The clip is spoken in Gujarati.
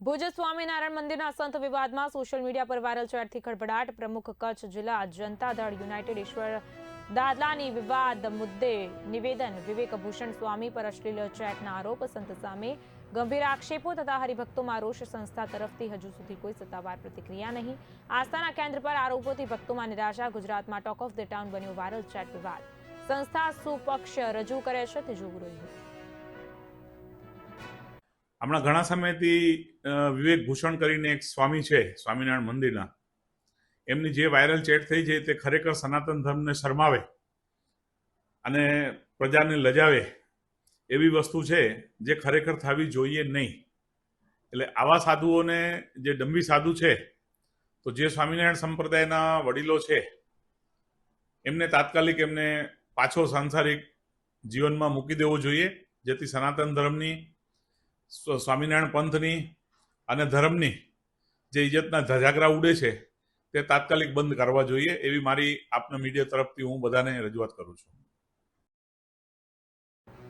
ભુજ સ્વામિનારાયણ મંદિરના સંત વિવાદમાં સોશિયલ મીડિયા પર વાયરલ ચેટથી ખળભળાટ। પ્રમુખ કચ્છ જિલ્લા જનતા દળ યુનાઇટેડ ઈશ્વર દાદલાની વિવાદ મુદ્દે નિવેદન। વિવેક ભૂષણ સ્વામી પર અશ્લીલ ચેટના આરોપ, સંત સામે ગંભીર આક્ષેપો તથા હરિભક્તોમાં રોષ। સંસ્થા તરફથી હજુ સુધી કોઈ સત્તાવાર પ્રતિક્રિયા નહીં। આસ્થાના કેન્દ્ર પર આરોપોથી ભક્તોમાં નિરાશા। ગુજરાતમાં ટોક ઓફ ધ ટાઉન બન્યો વાયરલ ચેટ વિવાદ। સંસ્થા સુપક્ષ રજૂ કરે છે તે જોવું રહ્યું। હમણાં ઘણા સમયથી વિવેક ભૂષણ કરીને એક સ્વામી છે સ્વામિનારાયણ મંદિરના, એમની જે વાયરલ ચેટ થઈ છે તે ખરેખર સનાતન ધર્મને શરમાવે અને પ્રજાને લજાવે એવી વસ્તુ છે, જે ખરેખર થવી જોઈએ નહીં। એટલે આવા સાધુઓને, જે ડંભી સાધુ છે, તો જે સ્વામિનારાયણ સંપ્રદાયના વડીલો છે એમને તાત્કાલિક એમને પાછો સાંસારિક જીવનમાં મૂકી દેવો જોઈએ, જેથી સનાતન ધર્મની, સ્વામિનારાયણ પંથની અને ધર્મની જે ઇજ્જતના ધજાગરા ઉડે છે તે તાત્કાલિક બંધ કરવા જોઈએ, એવી મારી આપના મીડિયા તરફથી હું બધાને રજૂઆત કરું છું।